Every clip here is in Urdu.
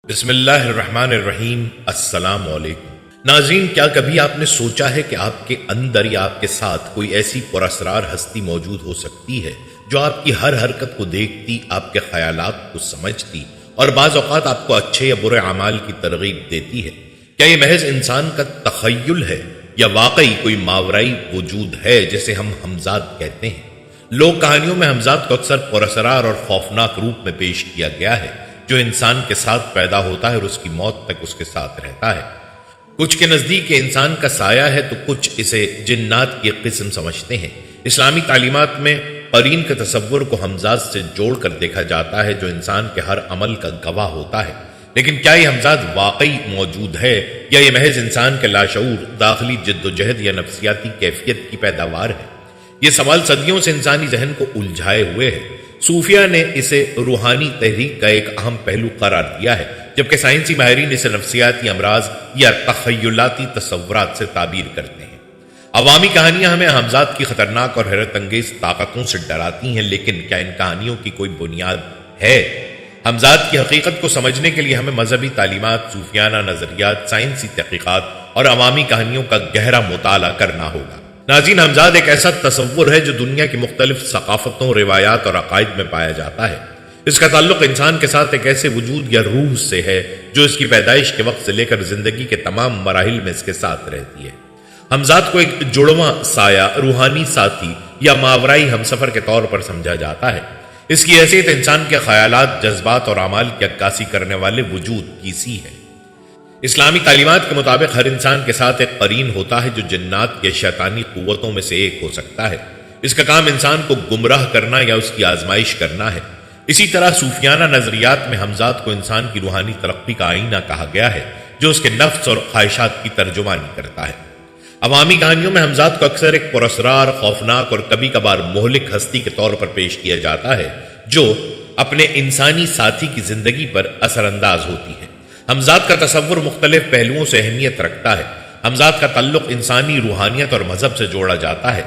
بسم اللہ الرحمن الرحیم۔ السلام علیکم ناظرین، کیا کبھی آپ نے سوچا ہے کہ آپ کے اندر یا آپ کے ساتھ کوئی ایسی پراسرار ہستی موجود ہو سکتی ہے جو آپ کی ہر حرکت کو دیکھتی، آپ کے خیالات کو سمجھتی اور بعض اوقات آپ کو اچھے یا برے اعمال کی ترغیب دیتی ہے؟ کیا یہ محض انسان کا تخیل ہے یا واقعی کوئی ماورائی وجود ہے جسے ہم ہمزاد کہتے ہیں؟ لوک کہانیوں میں ہمزاد کو اکثر پراسرار اور خوفناک روپ میں پیش کیا گیا ہے، جو انسان کے ساتھ پیدا ہوتا ہے اور اس کی موت تک اس کے ساتھ رہتا ہے۔ کچھ کے نزدیک انسان کا سایہ ہے تو کچھ اسے جنات کی قسم سمجھتے ہیں۔ اسلامی تعلیمات میں قرین کے تصور کو ہمزاد سے جوڑ کر دیکھا جاتا ہے، جو انسان کے ہر عمل کا گواہ ہوتا ہے۔ لیکن کیا یہ ہمزاد واقعی موجود ہے یا یہ محض انسان کے لاشعور، داخلی جد و جہد یا نفسیاتی کیفیت کی پیداوار ہے؟ یہ سوال صدیوں سے انسانی ذہن کو الجھائے ہوئے ہے۔ صوفیہ نے اسے روحانی تحریک کا ایک اہم پہلو قرار دیا ہے، جبکہ سائنسی ماہرین اسے نفسیاتی امراض یا تخیلاتی تصورات سے تعبیر کرتے ہیں۔ عوامی کہانیاں ہمیں ہمزاد کی خطرناک اور حیرت انگیز طاقتوں سے ڈراتی ہیں، لیکن کیا ان کہانیوں کی کوئی بنیاد ہے؟ ہمزاد کی حقیقت کو سمجھنے کے لیے ہمیں مذہبی تعلیمات، صوفیانہ نظریات، سائنسی تحقیقات اور عوامی کہانیوں کا گہرا مطالعہ کرنا ہوگا۔ ناظرین، ہمزاد ایک ایسا تصور ہے جو دنیا کی مختلف ثقافتوں، روایات اور عقائد میں پایا جاتا ہے۔ اس کا تعلق انسان کے ساتھ ایک ایسے وجود یا روح سے ہے جو اس کی پیدائش کے وقت سے لے کر زندگی کے تمام مراحل میں اس کے ساتھ رہتی ہے۔ ہمزاد کو ایک جڑواں سایہ، روحانی ساتھی یا ماورائی ہمسفر کے طور پر سمجھا جاتا ہے۔ اس کی حیثیت انسان کے خیالات، جذبات اور اعمال کی عکاسی کرنے والے وجود کی سی ہے۔ اسلامی تعلیمات کے مطابق ہر انسان کے ساتھ ایک قرین ہوتا ہے جو جنات یا شیطانی قوتوں میں سے ایک ہو سکتا ہے۔ اس کا کام انسان کو گمراہ کرنا یا اس کی آزمائش کرنا ہے۔ اسی طرح صوفیانہ نظریات میں ہمزاد کو انسان کی روحانی ترقی کا آئینہ کہا گیا ہے، جو اس کے نفس اور خواہشات کی ترجمانی کرتا ہے۔ عوامی کہانیوں میں ہمزاد کو اکثر ایک پراسرار، خوفناک اور کبھی کبھار مہلک ہستی کے طور پر پیش کیا جاتا ہے، جو اپنے انسانی ساتھی کی زندگی پر اثر انداز ہوتی ہے۔ ہمزاد کا تصور مختلف پہلوؤں سے اہمیت رکھتا ہے۔ ہمزاد کا تعلق انسانی روحانیت اور مذہب سے جوڑا جاتا ہے۔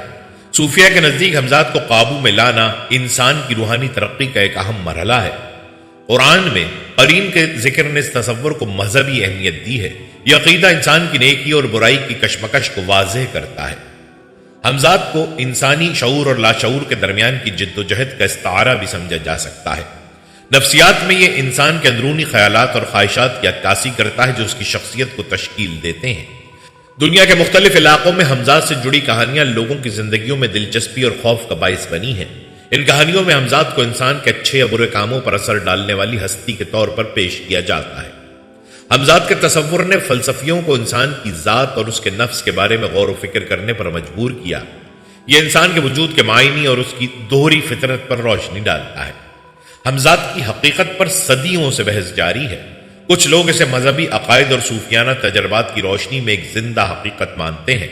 صوفیہ کے نزدیک ہمزاد کو قابو میں لانا انسان کی روحانی ترقی کا ایک اہم مرحلہ ہے۔ قرآن میں قرین کے ذکر نے اس تصور کو مذہبی اہمیت دی ہے۔ یہ عقیدہ انسان کی نیکی اور برائی کی کشمکش کو واضح کرتا ہے۔ ہمزاد کو انسانی شعور اور لاشعور کے درمیان کی جد و جہد کا استعارہ بھی سمجھا جا سکتا ہے۔ نفسیات میں یہ انسان کے اندرونی خیالات اور خواہشات کی عکاسی کرتا ہے جو اس کی شخصیت کو تشکیل دیتے ہیں۔ دنیا کے مختلف علاقوں میں ہمزاد سے جڑی کہانیاں لوگوں کی زندگیوں میں دلچسپی اور خوف کا باعث بنی ہیں۔ ان کہانیوں میں ہمزاد کو انسان کے اچھے یا برے کاموں پر اثر ڈالنے والی ہستی کے طور پر پیش کیا جاتا ہے۔ ہمزاد کے تصور نے فلسفیوں کو انسان کی ذات اور اس کے نفس کے بارے میں غور و فکر کرنے پر مجبور کیا۔ یہ انسان کے وجود کے معنی اور اس کی دوہری فطرت پر روشنی ڈالتا ہے۔ ہمزاد کی حقیقت پر صدیوں سے بحث جاری ہے۔ کچھ لوگ اسے مذہبی عقائد اور صوفیانہ تجربات کی روشنی میں ایک زندہ حقیقت مانتے ہیں،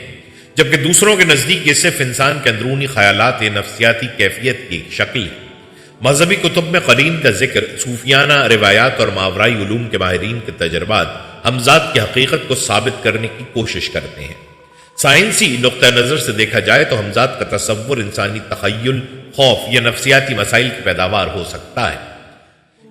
جبکہ دوسروں کے نزدیک یہ صرف انسان کے اندرونی خیالات یا نفسیاتی کیفیت کی ایک شکل ہے۔ مذہبی کتب میں قرین کا ذکر، صوفیانہ روایات اور ماورائی علوم کے ماہرین کے تجربات ہمزاد کی حقیقت کو ثابت کرنے کی کوشش کرتے ہیں۔ سائنسی نقطہ نظر سے دیکھا جائے تو ہمزاد کا تصور انسانی تخیل، خوف یا نفسیاتی مسائل کی پیداوار ہو سکتا ہے۔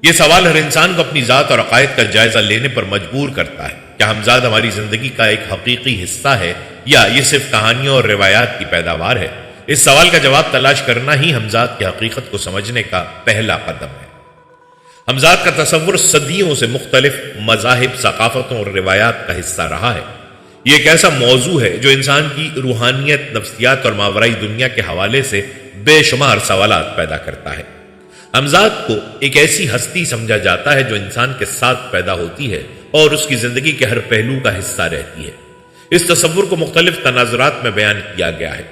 یہ سوال ہر انسان کو اپنی ذات اور عقائد کا جائزہ لینے پر مجبور کرتا ہے۔ کیا ہمزاد ہماری زندگی کا ایک حقیقی حصہ ہے یا یہ صرف کہانیوں اور روایات کی پیداوار ہے؟ اس سوال کا جواب تلاش کرنا ہی ہمزاد کی حقیقت کو سمجھنے کا پہلا قدم ہے۔ ہمزاد کا تصور صدیوں سے مختلف مذاہب، ثقافتوں اور روایات کا حصہ رہا ہے۔ یہ ایک ایسا موضوع ہے جو انسان کی روحانیت، نفسیات اور ماورائی دنیا کے حوالے سے بے شمار سوالات پیدا کرتا ہے۔ ہمزاد کو ایک ایسی ہستی سمجھا جاتا ہے جو انسان کے ساتھ پیدا ہوتی ہے اور اس کی زندگی کے ہر پہلو کا حصہ رہتی ہے۔ اس تصور کو مختلف تناظرات میں بیان کیا گیا ہے۔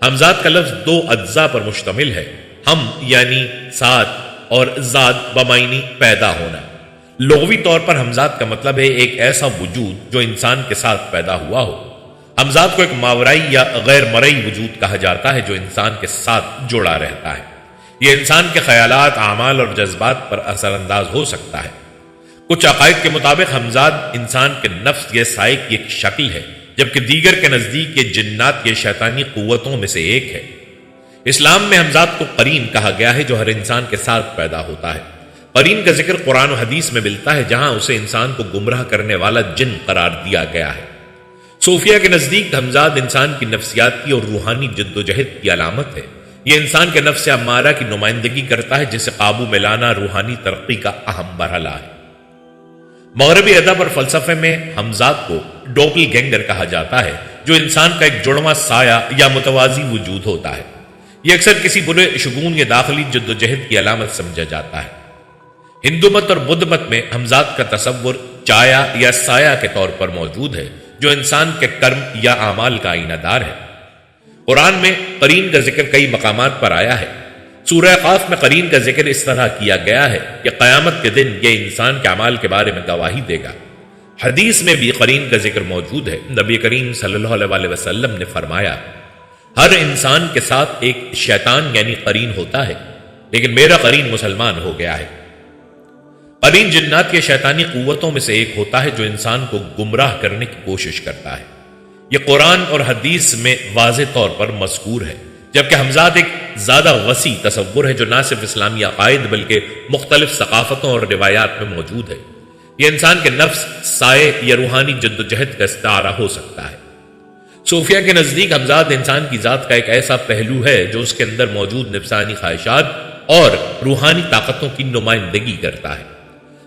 ہمزاد کا لفظ دو اجزاء پر مشتمل ہے، ہم یعنی ساتھ اور زاد بمعنی پیدا ہونا۔ لغوی طور پر ہمزاد کا مطلب ہے ایک ایسا وجود جو انسان کے ساتھ پیدا ہوا ہو۔ ہمزاد کو ایک ماورائی یا غیر مرئی وجود کہا جاتا ہے جو انسان کے ساتھ جڑا رہتا ہے۔ یہ انسان کے خیالات، اعمال اور جذبات پر اثر انداز ہو سکتا ہے۔ کچھ عقائد کے مطابق ہمزاد انسان کے نفس یا سائے کی ایک شکل ہے، جبکہ دیگر کے نزدیک یہ جنات یا شیطانی قوتوں میں سے ایک ہے۔ اسلام میں ہمزاد کو قرین کہا گیا ہے جو ہر انسان کے ساتھ پیدا ہوتا ہے۔ قرین کا ذکر قرآن و حدیث میں ملتا ہے جہاں اسے انسان کو گمراہ کرنے والا جن قرار دیا گیا ہے۔ صوفیہ کے نزدیک ہمزاد انسان کی نفسیاتی اور روحانی جد و جہد کی علامت ہے۔ یہ انسان کے نفس امارہ کی نمائندگی کرتا ہے جسے قابو میں لانا روحانی ترقی کا اہم مرحلہ ہے۔ مغربی ادب اور فلسفے میں ہمزاد کو ڈوپل گینگر کہا جاتا ہے، جو انسان کا ایک جڑواں سایہ یا متوازی وجود ہوتا ہے۔ یہ اکثر کسی برے شگون یا داخلی جد و جہد کی علامت سمجھا جاتا ہے۔ ہندو مت اور بدھ مت میں ہمزاد کا تصور چایا یا سایہ کے طور پر موجود ہے، جو انسان کے کرم یا اعمال کا آئینہ دار ہے۔ قرآن میں قرین کا ذکر کئی مقامات پر آیا ہے۔ سورہ قاف میں قرین کا ذکر اس طرح کیا گیا ہے کہ قیامت کے دن یہ انسان کے اعمال کے بارے میں گواہی دے گا۔ حدیث میں بھی قرین کا ذکر موجود ہے۔ نبی کریم صلی اللہ علیہ وسلم نے فرمایا، ہر انسان کے ساتھ ایک شیطان یعنی قرین ہوتا ہے، لیکن میرا قرین مسلمان ہو گیا ہے۔ قرین جنات کے شیطانی قوتوں میں سے ایک ہوتا ہے جو انسان کو گمراہ کرنے کی کوشش کرتا ہے۔ یہ قرآن اور حدیث میں واضح طور پر مذکور ہے، جبکہ ہمزاد ایک زیادہ وسیع تصور ہے جو نہ صرف اسلامی عقائد بلکہ مختلف ثقافتوں اور روایات میں موجود ہے۔ یہ انسان کے نفس، سائے یا روحانی جد و جہد کا استعارہ ہو سکتا ہے۔ صوفیہ کے نزدیک ہمزاد انسان کی ذات کا ایک ایسا پہلو ہے جو اس کے اندر موجود نفسانی خواہشات اور روحانی طاقتوں کی نمائندگی کرتا ہے۔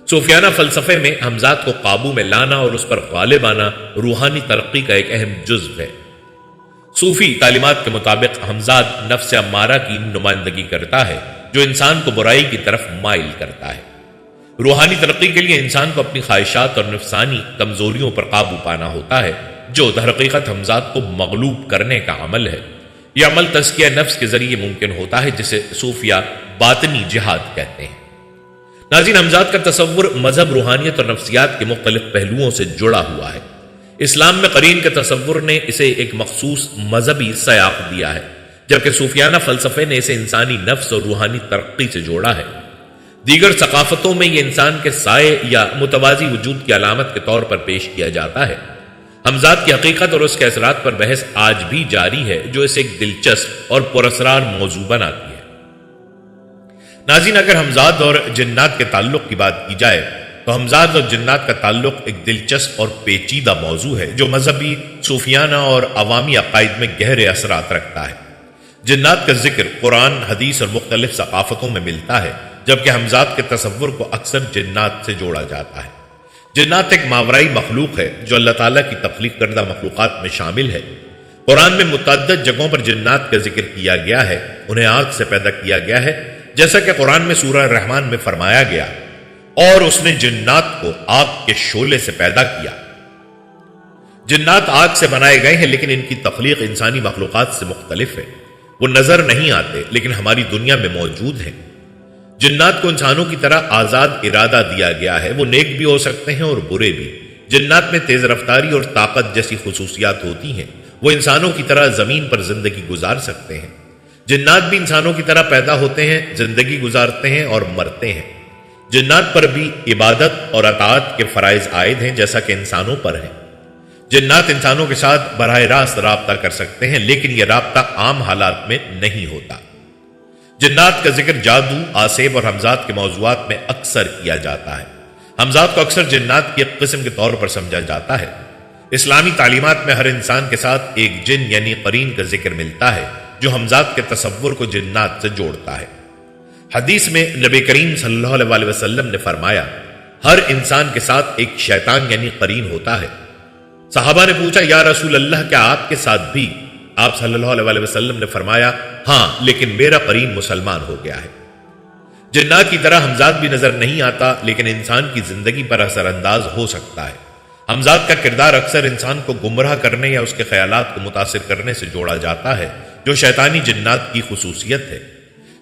صوفیانہ فلسفے میں ہمزاد کو قابو میں لانا اور اس پر غالب آنا روحانی ترقی کا ایک اہم جزو ہے۔ صوفی تعلیمات کے مطابق ہمزاد نفس امارہ کی نمائندگی کرتا ہے جو انسان کو برائی کی طرف مائل کرتا ہے۔ روحانی ترقی کے لیے انسان کو اپنی خواہشات اور نفسانی کمزوریوں پر قابو پانا ہوتا ہے، جو درحقیقت ہمزاد کو مغلوب کرنے کا عمل ہے۔ یہ عمل تزکیہ نفس کے ذریعے ممکن ہوتا ہے، جسے صوفیہ باطنی جہاد کہتے ہیں۔ ناظرین، ہمزاد کا تصور مذہب، روحانیت اور نفسیات کے مختلف پہلوؤں سے جڑا ہوا ہے۔ اسلام میں قرین کے تصور نے اسے ایک مخصوص مذہبی سیاق دیا ہے، جبکہ صوفیانہ فلسفے نے اسے انسانی نفس اور روحانی ترقی سے جوڑا ہے۔ دیگر ثقافتوں میں یہ انسان کے سائے یا متوازی وجود کی علامت کے طور پر پیش کیا جاتا ہے۔ ہمزاد کی حقیقت اور اس کے اثرات پر بحث آج بھی جاری ہے، جو اسے ایک دلچسپ اور پراسرار موضوع بناتی ہے۔ ناظرین، اگر ہمزاد اور جنات کے تعلق کی بات کی جائے تو ہمزاد اور جنات کا تعلق ایک دلچسپ اور پیچیدہ موضوع ہے جو مذہبی، صوفیانہ اور عوامی عقائد میں گہرے اثرات رکھتا ہے۔ جنات کا ذکر قرآن، حدیث اور مختلف ثقافتوں میں ملتا ہے، جبکہ ہمزاد کے تصور کو اکثر جنات سے جوڑا جاتا ہے۔ جنات ایک ماورائی مخلوق ہے جو اللہ تعالیٰ کی تخلیق کردہ مخلوقات میں شامل ہے۔ قرآن میں متعدد جگہوں پر جنات کا ذکر کیا گیا ہے۔ انہیں آگ سے پیدا کیا گیا ہے، جیسا کہ قرآن میں سورہ الرحمن میں فرمایا گیا، اور اس نے جنات کو آگ کے شعلے سے پیدا کیا۔ جنات آگ سے بنائے گئے ہیں، لیکن ان کی تخلیق انسانی مخلوقات سے مختلف ہے۔ وہ نظر نہیں آتے لیکن ہماری دنیا میں موجود ہیں۔ جنات کو انسانوں کی طرح آزاد ارادہ دیا گیا ہے، وہ نیک بھی ہو سکتے ہیں اور برے بھی۔ جنات میں تیز رفتاری اور طاقت جیسی خصوصیات ہوتی ہیں۔ وہ انسانوں کی طرح زمین پر زندگی گزار سکتے ہیں۔ جنات بھی انسانوں کی طرح پیدا ہوتے ہیں، زندگی گزارتے ہیں اور مرتے ہیں۔ جنات پر بھی عبادت اور اطاعت کے فرائض عائد ہیں، جیسا کہ انسانوں پر ہیں۔ جنات انسانوں کے ساتھ براہ راست رابطہ کر سکتے ہیں، لیکن یہ رابطہ عام حالات میں نہیں ہوتا۔ جنات کا ذکر جادو، آسیب اور ہمزاد کے موضوعات میں اکثر کیا جاتا ہے۔ ہمزاد کو اکثر جنات کی ایک قسم کے طور پر سمجھا جاتا ہے۔ اسلامی تعلیمات میں ہر انسان کے ساتھ ایک جن یعنی قرین کا ذکر ملتا ہے جو ہمزاد کے تصور کو جنات سے جوڑتا ہے۔ حدیث میں نبی کریم صلی اللہ علیہ وسلم نے فرمایا، ہر انسان کے ساتھ ایک شیطان یعنی قرین ہوتا ہے۔ صحابہ نے پوچھا، یا رسول اللہ، کیا آپ کے ساتھ بھی؟ آپ صلی اللہ علیہ وسلم نے فرمایا، ہاں، لیکن میرا قرین مسلمان ہو گیا ہے۔ جنات کی طرح ہمزاد بھی نظر نہیں آتا، لیکن انسان کی زندگی پر اثر انداز ہو سکتا ہے۔ ہمزاد کا کردار اکثر انسان کو گمراہ کرنے یا اس کے خیالات کو متاثر کرنے سے جوڑا جاتا ہے، جو شیطانی جنات کی خصوصیت ہے۔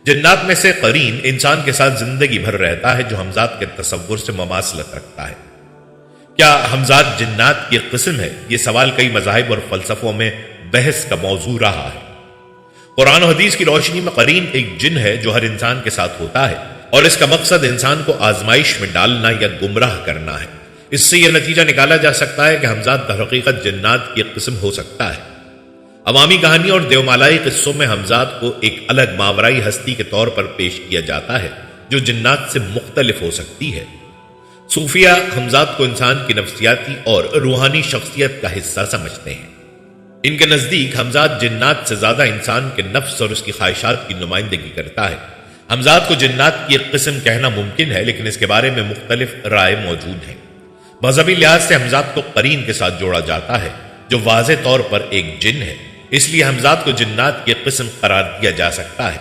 جنات میں سے قرین انسان کے ساتھ زندگی بھر رہتا ہے، جو ہمزاد کے تصور سے مماثلت رکھتا ہے۔ کیا ہمزاد جنات کی ایک قسم ہے؟ یہ سوال کئی مذاہب اور فلسفوں میں بحث کا موضوع رہا ہے۔ قرآن و حدیث کی روشنی میں قرین ایک جن ہے جو ہر انسان کے ساتھ ہوتا ہے، اور اس کا مقصد انسان کو آزمائش میں ڈالنا یا گمراہ کرنا ہے۔ اس سے یہ نتیجہ نکالا جا سکتا ہے کہ ہمزاد در حقیقت جنات کی ایک قسم ہو سکتا ہے۔ عوامی کہانی اور دیومالائی قصوں میں ہمزاد کو ایک الگ ماورائی ہستی کے طور پر پیش کیا جاتا ہے، جو جنات سے مختلف ہو سکتی ہے۔ صوفیہ ہمزاد کو انسان کی نفسیاتی اور روحانی شخصیت کا حصہ سمجھتے ہیں۔ ان کے نزدیک ہمزاد جنات سے زیادہ انسان کے نفس اور اس کی خواہشات کی نمائندگی کرتا ہے۔ ہمزاد کو جنات کی ایک قسم کہنا ممکن ہے، لیکن اس کے بارے میں مختلف رائے موجود ہیں۔ مذہبی لحاظ سے ہمزاد کو قرین کے ساتھ جوڑا جاتا ہے، جو واضح طور پر ایک جن ہے، اس لیے ہمزاد کو جنات کی ایک قسم قرار دیا جا سکتا ہے۔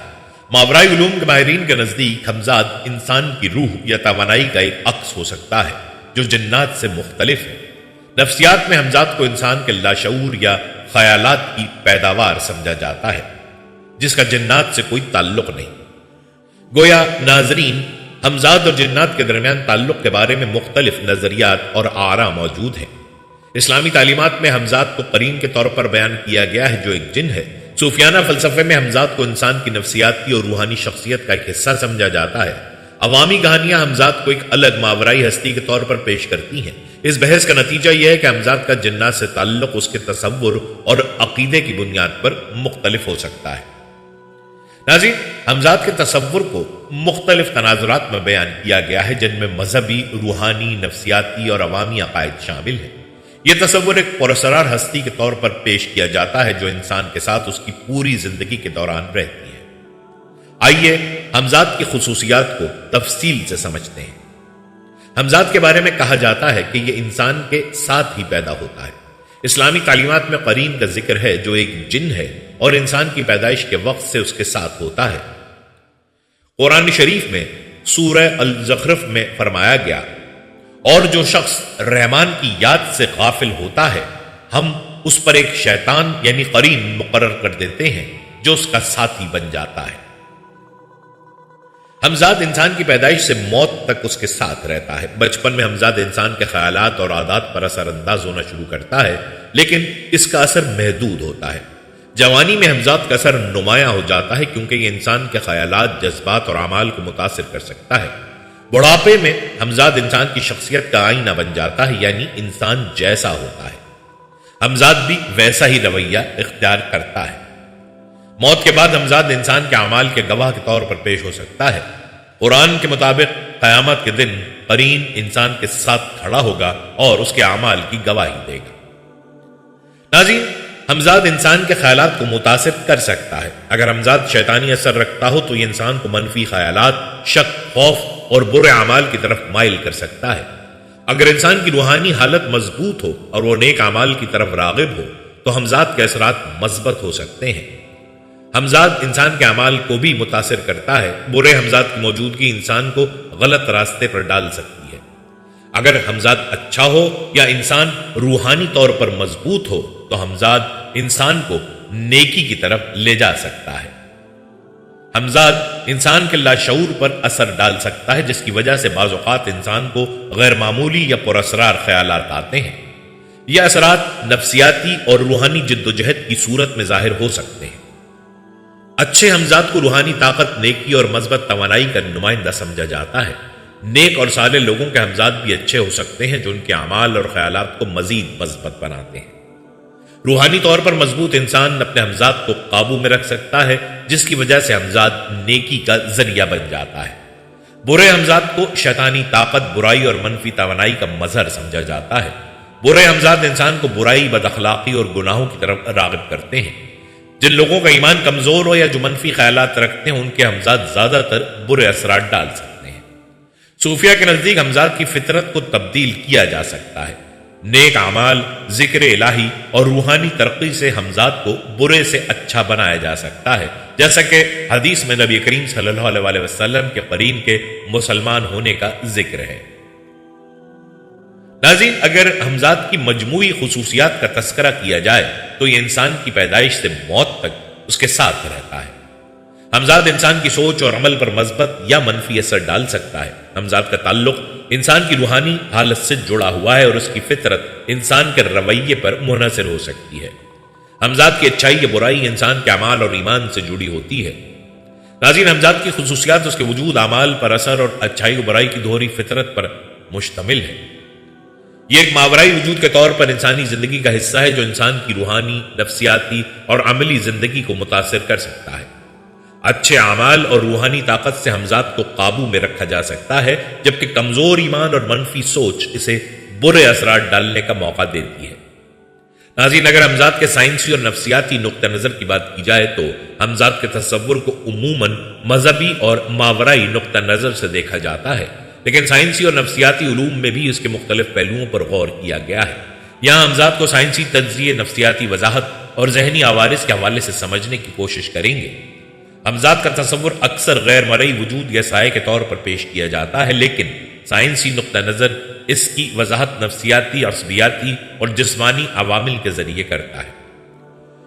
ماورائی علوم کے ماہرین کے نزدیک ہمزاد انسان کی روح یا توانائی کا ایک عکس ہو سکتا ہے، جو جنات سے مختلف ہے۔ نفسیات میں ہمزاد کو انسان کے لاشعور یا خیالات کی پیداوار سمجھا جاتا ہے، جس کا جنات سے کوئی تعلق نہیں۔ گویا ناظرین، ہمزاد اور جنات کے درمیان تعلق کے بارے میں مختلف نظریات اور آراء موجود ہیں۔ اسلامی تعلیمات میں ہمزاد کو قرین کے طور پر بیان کیا گیا ہے، جو ایک جن ہے۔ صوفیانہ فلسفے میں ہمزاد کو انسان کی نفسیاتی اور روحانی شخصیت کا ایک حصہ سمجھا جاتا ہے۔ عوامی کہانیاں ہمزاد کو ایک الگ ماورائی ہستی کے طور پر پیش کرتی ہیں۔ اس بحث کا نتیجہ یہ ہے کہ ہمزاد کا جنات سے تعلق اس کے تصور اور عقیدے کی بنیاد پر مختلف ہو سکتا ہے۔ ناظرین، ہمزاد کے تصور کو مختلف تناظرات میں بیان کیا گیا ہے، جن میں مذہبی، روحانی، نفسیاتی اور عوامی عقائد شامل ہیں۔ یہ تصور ایک پراسرار ہستی کے طور پر پیش کیا جاتا ہے، جو انسان کے ساتھ اس کی پوری زندگی کے دوران رہتی ہے۔ آئیے ہمزاد کی خصوصیات کو تفصیل سے سمجھتے ہیں۔ ہمزاد کے بارے میں کہا جاتا ہے کہ یہ انسان کے ساتھ ہی پیدا ہوتا ہے۔ اسلامی تعلیمات میں قرین کا ذکر ہے، جو ایک جن ہے اور انسان کی پیدائش کے وقت سے اس کے ساتھ ہوتا ہے۔ قرآن شریف میں سورہ الزخرف میں فرمایا گیا، اور جو شخص رحمان کی یاد سے غافل ہوتا ہے، ہم اس پر ایک شیطان یعنی قرین مقرر کر دیتے ہیں، جو اس کا ساتھی بن جاتا ہے۔ ہمزاد انسان کی پیدائش سے موت تک اس کے ساتھ رہتا ہے۔ بچپن میں ہمزاد انسان کے خیالات اور عادات پر اثر انداز ہونا شروع کرتا ہے، لیکن اس کا اثر محدود ہوتا ہے۔ جوانی میں ہمزاد کا اثر نمایاں ہو جاتا ہے، کیونکہ یہ انسان کے خیالات، جذبات اور اعمال کو متاثر کر سکتا ہے۔ بڑھاپے میں ہمزاد انسان کی شخصیت کا آئینہ بن جاتا ہے، یعنی انسان جیسا ہوتا ہے، ہمزاد بھی ویسا ہی رویہ اختیار کرتا ہے۔ موت کے بعد ہمزاد انسان کے اعمال کے گواہ کے طور پر پیش ہو سکتا ہے۔ قرآن کے مطابق قیامت کے دن قرین انسان کے ساتھ کھڑا ہوگا اور اس کے اعمال کی گواہی دے گا۔ ناظرین، ہمزاد انسان کے خیالات کو متاثر کر سکتا ہے۔ اگر ہمزاد شیطانی اثر رکھتا ہو تو یہ انسان کو منفی خیالات، شک، خوف اور برے اعمال کی طرف مائل کر سکتا ہے۔ اگر انسان کی روحانی حالت مضبوط ہو اور وہ نیک اعمال کی طرف راغب ہو تو ہمزاد کے اثرات مثبت ہو سکتے ہیں۔ ہمزاد انسان کے اعمال کو بھی متاثر کرتا ہے۔ برے ہمزاد کی موجودگی انسان کو غلط راستے پر ڈال سکتی ہے۔ اگر ہمزاد اچھا ہو یا انسان روحانی طور پر مضبوط ہو تو ہمزاد انسان کو نیکی کی طرف لے جا سکتا ہے۔ ہمزاد انسان کے لاشعور پر اثر ڈال سکتا ہے، جس کی وجہ سے بعض اوقات انسان کو غیر معمولی یا پراسرار خیالات آتے ہیں۔ یہ اثرات نفسیاتی اور روحانی جد و جہد کی صورت میں ظاہر ہو سکتے ہیں۔ اچھے ہمزاد کو روحانی طاقت، نیکی اور مثبت توانائی کا نمائندہ سمجھا جاتا ہے۔ نیک اور صالح لوگوں کے ہمزاد بھی اچھے ہو سکتے ہیں، جو ان کے اعمال اور خیالات کو مزید مثبت بناتے ہیں۔ روحانی طور پر مضبوط انسان اپنے ہمزاد کو قابو میں رکھ سکتا ہے، جس کی وجہ سے ہمزاد نیکی کا ذریعہ بن جاتا ہے۔ برے ہمزاد کو شیطانی طاقت، برائی اور منفی توانائی کا مظہر سمجھا جاتا ہے۔ برے ہمزاد انسان کو برائی، بد اخلاقی اور گناہوں کی طرف راغب کرتے ہیں۔ جن لوگوں کا ایمان کمزور ہو یا جو منفی خیالات رکھتے ہیں، ان کے ہمزاد زیادہ تر برے اثرات ڈال سکتے ہیں۔ صوفیہ کے نزدیک ہمزاد کی فطرت کو تبدیل کیا جا سکتا ہے۔ نیک اعمال، ذکر الہی اور روحانی ترقی سے ہمزاد کو برے سے اچھا بنایا جا سکتا ہے، جیسا کہ حدیث میں نبی کریم صلی اللہ علیہ وسلم کے قرین کے مسلمان ہونے کا ذکر ہے۔ ناظرین، اگر ہمزاد کی مجموعی خصوصیات کا تذکرہ کیا جائے تو یہ انسان کی پیدائش سے موت تک اس کے ساتھ رہتا ہے۔ ہمزاد انسان کی سوچ اور عمل پر مثبت یا منفی اثر ڈال سکتا ہے۔ ہمزاد کا تعلق انسان کی روحانی حالت سے جڑا ہوا ہے اور اس کی فطرت انسان کے رویے پر منحصر ہو سکتی ہے۔ ہمزاد کی اچھائی یا برائی انسان کے اعمال اور ایمان سے جڑی ہوتی ہے۔ ناظرین، ہمزاد کی خصوصیات اس کے وجود، اعمال پر اثر اور اچھائی و برائی کی دوہری فطرت پر مشتمل ہے۔ یہ ایک ماورائی وجود کے طور پر انسانی زندگی کا حصہ ہے، جو انسان کی روحانی، نفسیاتی اور عملی زندگی کو متاثر کر سکتا ہے۔ اچھے اعمال اور روحانی طاقت سے ہمزاد کو قابو میں رکھا جا سکتا ہے، جبکہ کمزور ایمان اور منفی سوچ اسے برے اثرات ڈالنے کا موقع دیتی ہے۔ ناظرین، اگر ہمزاد کے سائنسی اور نفسیاتی نقطہ نظر کی بات کی جائے تو ہمزاد کے تصور کو عموماً مذہبی اور ماورائی نقطہ نظر سے دیکھا جاتا ہے، لیکن سائنسی اور نفسیاتی علوم میں بھی اس کے مختلف پہلوؤں پر غور کیا گیا ہے۔ یہاں ہمزاد کو سائنسی تجزیے، نفسیاتی وضاحت اور ذہنی عوارض کے حوالے سے سمجھنے کی کوشش کریں گے۔ ہمزاد کا تصور اکثر غیر مرئی وجود یا سائے کے طور پر پیش کیا جاتا ہے، لیکن سائنسی نقطہ نظر اس کی وضاحت نفسیاتی، عصبیاتی اور جسمانی عوامل کے ذریعے کرتا ہے۔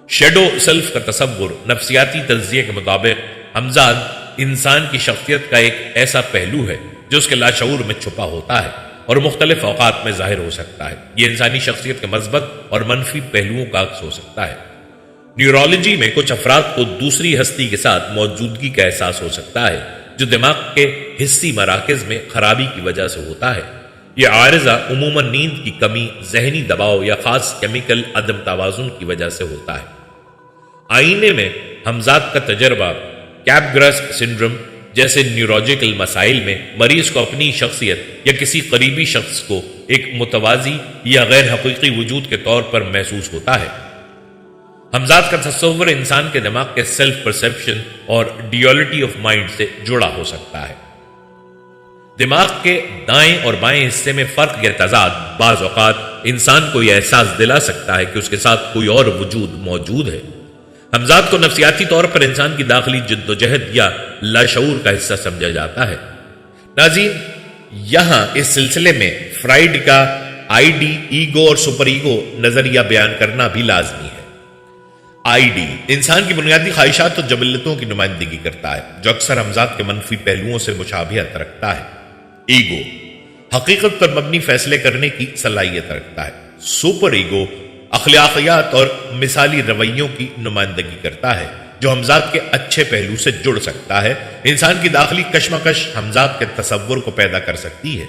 شیڈو سیلف کا تصور نفسیاتی تجزیے کے مطابق ہمزاد انسان کی شخصیت کا ایک ایسا پہلو ہے جو اس کے لاشعور میں چھپا ہوتا ہے اور مختلف اوقات میں ظاہر ہو سکتا ہے۔ یہ انسانی شخصیت کے مثبت اور منفی پہلوؤں کا عکس ہو سکتا ہے۔ نیورولوجی میں کچھ افراد کو دوسری ہستی کے ساتھ موجودگی کا احساس ہو سکتا ہے جو دماغ کے حسی مراکز میں خرابی کی وجہ سے ہوتا ہے۔ یہ عارضہ عموماً نیند کی کمی، ذہنی دباؤ یا خاص کیمیکل عدم توازن کی وجہ سے ہوتا ہے۔ آئینے میں ہمزاد کا تجربہ کیپ گراس سنڈروم جیسے نیورولوجیکل مسائل میں مریض کو اپنی شخصیت یا کسی قریبی شخص کو ایک متوازی یا غیر حقیقی وجود کے طور پر محسوس ہوتا ہے۔ ہمزاد کا تصور انسان کے دماغ کے سیلف پرسیپشن اور ڈیولٹی آف مائنڈ سے جڑا ہو سکتا ہے۔ دماغ کے دائیں اور بائیں حصے میں فرق یا تضاد بعض اوقات انسان کو یہ احساس دلا سکتا ہے کہ اس کے ساتھ کوئی اور وجود موجود ہے۔ ہمزاد کو نفسیاتی طور پر انسان کی داخلی جد و جہد یا لاشعور کا حصہ سمجھا جاتا ہے۔ ناظرین، یہاں اس سلسلے میں فرائیڈ کا آئی ڈی، ایگو اور سپر ایگو نظریہ بیان کرنا بھی لازمی ہے۔ آئی ڈی انسان کی بنیادی خواہشات اور جبلتوں کی نمائندگی کرتا ہے جو اکثر ہمزاد کے منفی پہلوؤں سے مشابہت رکھتا ہے۔ ایگو حقیقت پر مبنی فیصلے کرنے کی صلاحیت رکھتا ہے۔ سپر ایگو اخلاقیات اور مثالی رویوں کی نمائندگی کرتا ہے جو ہمزاد کے اچھے پہلو سے جڑ سکتا ہے۔ انسان کی داخلی کشمکش ہمزاد کے تصور کو پیدا کر سکتی ہے۔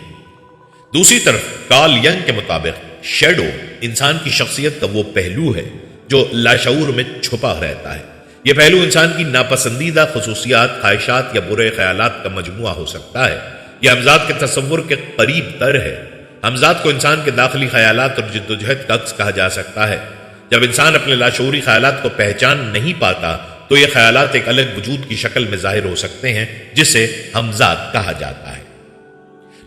دوسری طرف کارل ینگ کے مطابق شیڈو انسان کی شخصیت کا وہ پہلو ہے جو لاشعور میں چھپا رہتا ہے۔ یہ پہلو انسان کی ناپسندیدہ خصوصیات، خواہشات یا برے خیالات کا مجموعہ ہو سکتا ہے۔ یہ ہمزاد کے تصور کے قریب تر ہے۔ ہمزاد کو انسان کے داخلی خیالات اور جدوجہد کا عکس کہا جا سکتا ہے۔ جب انسان اپنے لاشعوری خیالات کو پہچان نہیں پاتا تو یہ خیالات ایک الگ وجود کی شکل میں ظاہر ہو سکتے ہیں جسے ہمزاد کہا جاتا ہے۔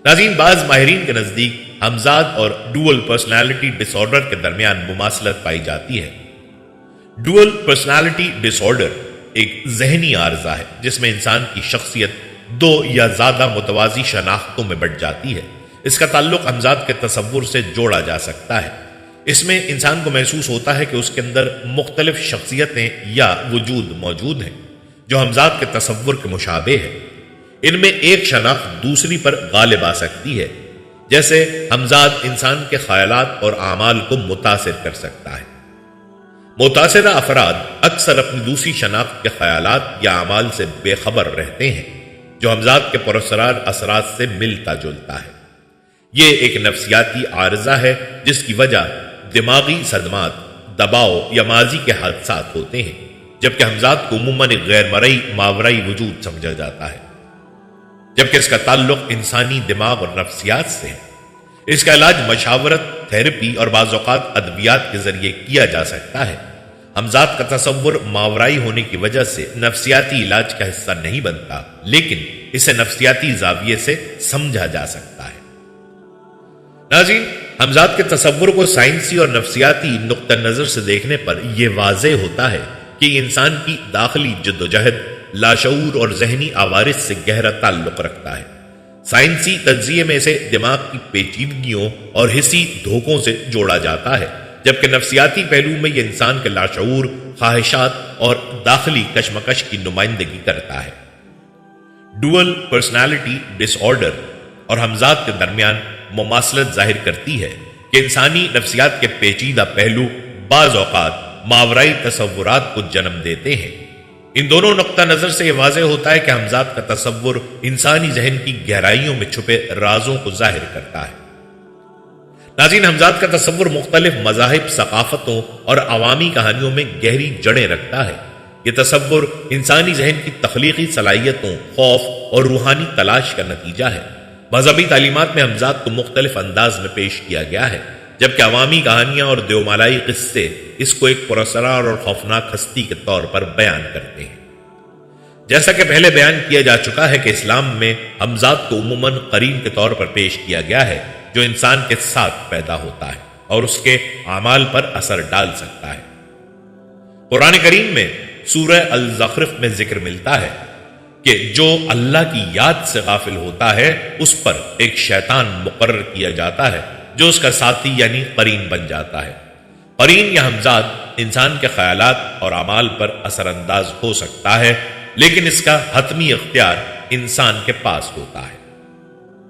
ناظرین، بعض ماہرین کے نزدیک ہمزاد اور ڈوئل پرسنالٹی ڈس آرڈر کے درمیان مماثلت پائی جاتی ہے۔ ڈوئل پرسنالٹی ڈس آرڈر ایک ذہنی عارضہ ہے جس میں انسان کی شخصیت دو یا زیادہ متوازی شناختوں میں بٹ جاتی ہے۔ اس کا تعلق ہمزاد کے تصور سے جوڑا جا سکتا ہے۔ اس میں انسان کو محسوس ہوتا ہے کہ اس کے اندر مختلف شخصیتیں یا وجود موجود ہیں جو ہمزاد کے تصور کے مشابہ ہے۔ ان میں ایک شناخت دوسری پر غالب آ سکتی ہے، جیسے ہمزاد انسان کے خیالات اور اعمال کو متاثر کر سکتا ہے۔ متاثرہ افراد اکثر اپنی دوسری شناخت کے خیالات یا اعمال سے بے خبر رہتے ہیں جو ہمزاد کے پراسرار اثرات سے ملتا جلتا ہے۔ یہ ایک نفسیاتی عارضہ ہے جس کی وجہ دماغی صدمات، دباؤ یا ماضی کے حادثات ہوتے ہیں، جبکہ ہمزاد کو عموماً ایک غیر مرئی ماورائی وجود سمجھا جاتا ہے، جبکہ اس کا تعلق انسانی دماغ اور نفسیات سے ہے۔ اس کا علاج مشاورت، تھراپی اور بعض اوقات ادویات کے ذریعے کیا جا سکتا ہے۔ ہمزاد کا تصور ماورائی ہونے کی وجہ سے نفسیاتی علاج کا حصہ نہیں بنتا، لیکن اسے نفسیاتی زاویے سے سمجھا جا سکتا ہے۔ ناظرین، ہمزاد کے تصور کو سائنسی اور نفسیاتی نقطہ نظر سے دیکھنے پر یہ واضح ہوتا ہے کہ یہ انسان کی داخلی جدوجہد، لاشعور اور ذہنی عوارض سے گہرا تعلق رکھتا ہے۔ سائنسی تجزیے میں اسے دماغ کی پیچیدگیوں اور حسی دھوکوں سے جوڑا جاتا ہے، جبکہ نفسیاتی پہلو میں یہ انسان کے لاشعور، خواہشات اور داخلی کشمکش کی نمائندگی کرتا ہے۔ ڈوئل پرسنالٹی ڈس آرڈر اور ہمزاد کے درمیان مماثلت ظاہر کرتی ہے کہ انسانی نفسیات کے پیچیدہ پہلو بعض اوقات ماورائی تصورات کو جنم دیتے ہیں۔ ان دونوں نقطہ نظر سے یہ واضح ہوتا ہے کہ ہمزاد کا تصور انسانی ذہن کی گہرائیوں میں چھپے رازوں کو ظاہر کرتا ہے۔ ناظرین، ہمزاد کا تصور مختلف مذاہب، ثقافتوں اور عوامی کہانیوں میں گہری جڑیں رکھتا ہے۔ یہ تصور انسانی ذہن کی تخلیقی صلاحیتوں، خوف اور روحانی تلاش کا نتیجہ ہے۔ مذہبی تعلیمات میں حمزات کو مختلف انداز میں پیش کیا گیا ہے، جبکہ عوامی کہانیاں اور دیومالائی قصے اس کو ایک پراسرار اور خوفناک ہستی کے طور پر بیان کرتے ہیں۔ جیسا کہ پہلے بیان کیا جا چکا ہے کہ اسلام میں حمزات کو عموماً قرین کے طور پر پیش کیا گیا ہے، جو انسان کے ساتھ پیدا ہوتا ہے اور اس کے اعمال پر اثر ڈال سکتا ہے۔ قرآن کریم میں سورہ الزخرف میں ذکر ملتا ہے کہ جو اللہ کی یاد سے غافل ہوتا ہے اس پر ایک شیطان مقرر کیا جاتا ہے جو اس کا ساتھی یعنی قرین بن جاتا ہے۔ قرین یا حمزات انسان کے خیالات اور اعمال پر اثر انداز ہو سکتا ہے، لیکن اس کا حتمی اختیار انسان کے پاس ہوتا ہے۔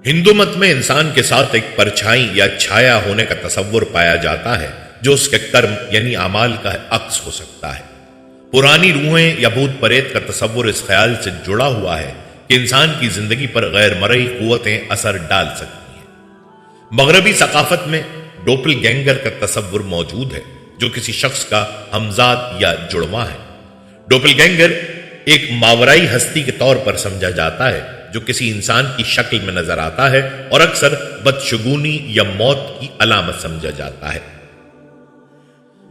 ہندو مت میں انسان کے ساتھ ایک پرچھائی یا چھایا ہونے کا تصور پایا جاتا ہے جو اس کے کرم یعنی اعمال کا عکس ہو سکتا ہے۔ پرانی روحیں یا بھوت پریت کا تصور اس خیال سے جڑا ہوا ہے کہ انسان کی زندگی پر غیر مرئی قوتیں اثر ڈال سکتی ہیں۔ مغربی ثقافت میں ڈوپل گینگر کا تصور موجود ہے جو کسی شخص کا ہمزاد یا جڑواں ہے۔ ڈوپل گینگر ایک ماورائی ہستی کے طور پر سمجھا جاتا ہے جو کسی انسان کی شکل میں نظر آتا ہے اور اکثر بدشگونی یا موت کی علامت سمجھا جاتا ہے۔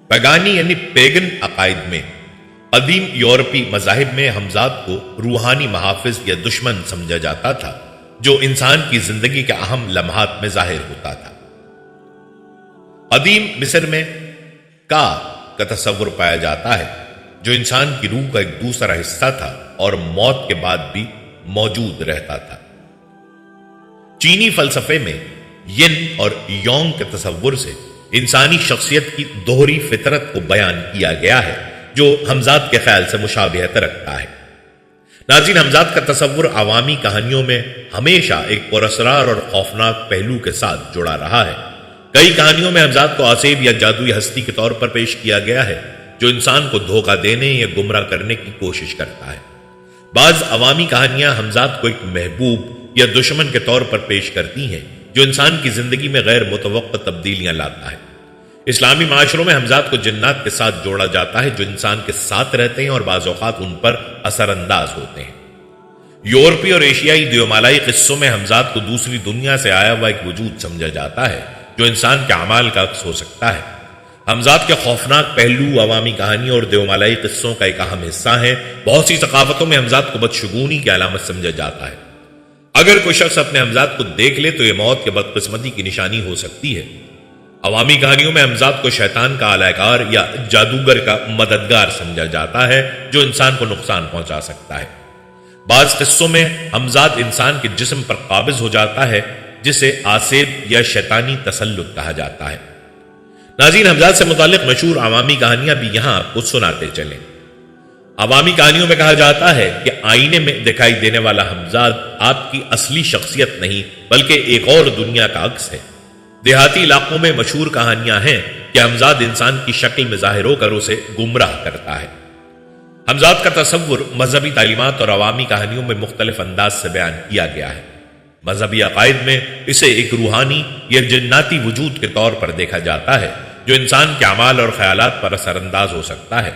پیگانی یعنی پیگن عقائد میں قدیم یورپی مذاہب میں حمزات کو روحانی محافظ یا دشمن سمجھا جاتا تھا جو انسان کی زندگی کے اہم لمحات میں ظاہر ہوتا تھا۔ قدیم مصر میں کا تصور پایا جاتا ہے جو انسان کی روح کا ایک دوسرا حصہ تھا اور موت کے بعد بھی موجود رہتا تھا۔ چینی فلسفے میں ین اور یونگ کے تصور سے انسانی شخصیت کی دوہری فطرت کو بیان کیا گیا ہے جو حمزات کے خیال سے مشابہت رکھتا ہے۔ ناظرین، حمزات کا تصور عوامی کہانیوں میں ہمیشہ ایک پراسرار اور خوفناک پہلو کے ساتھ جڑا رہا ہے۔ کئی کہانیوں میں حمزات کو آسیب یا جادوئی ہستی کے طور پر پیش کیا گیا ہے جو انسان کو دھوکہ دینے یا گمراہ کرنے کی کوشش کرتا ہے۔ بعض عوامی کہانیاں حمزات کو ایک محبوب یا دشمن کے طور پر پیش کرتی ہیں جو انسان کی زندگی میں غیر متوقع تبدیلیاں لاتا ہے۔ اسلامی معاشروں میں حمزات کو جنات کے ساتھ جوڑا جاتا ہے جو انسان کے ساتھ رہتے ہیں اور بعض اوقات ان پر اثر انداز ہوتے ہیں۔ یورپی اور ایشیائی دیومالائی قصوں میں حمزات کو دوسری دنیا سے آیا ہوا ایک وجود سمجھا جاتا ہے جو انسان کے اعمال کا عکس ہو سکتا ہے۔ حمزات کے خوفناک پہلو عوامی کہانیوں اور دیومالائی قصوں کا ایک اہم حصہ ہیں۔ بہت سی ثقافتوں میں حمزات کو بدشگونی کی علامت سمجھا جاتا ہے۔ اگر کوئی شخص اپنے حمزات کو دیکھ لے تو یہ موت کے بدقسمتی کی نشانی ہو سکتی ہے۔ عوامی کہانیوں میں حمزات کو شیطان کا اعلی کار یا جادوگر کا مددگار سمجھا جاتا ہے جو انسان کو نقصان پہنچا سکتا ہے۔ بعض قصوں میں حمزات انسان کے جسم پر قابض ہو جاتا ہے جسے آسیب یا شیطانی تسلط کہا جاتا ہے۔ ناظرین، حمزات سے متعلق مشہور عوامی کہانیاں بھی یہاں آپ کو سناتے چلیں۔ عوامی کہانیوں میں کہا جاتا ہے کہ آئینے میں دکھائی دینے والا حمزات آپ کی اصلی شخصیت نہیں بلکہ ایک اور دنیا کا عکس ہے۔ دیہاتی علاقوں میں مشہور کہانیاں ہیں کہ حمزات انسان کی شکل میں ظاہر ہو کر اسے گمراہ کرتا ہے۔ حمزات کا تصور مذہبی تعلیمات اور عوامی کہانیوں میں مختلف انداز سے بیان کیا گیا ہے۔ مذہبی عقائد میں اسے ایک روحانی یا جناتی وجود کے طور پر دیکھا جاتا ہے جو انسان کے اعمال اور خیالات پر اثر انداز ہو سکتا ہے۔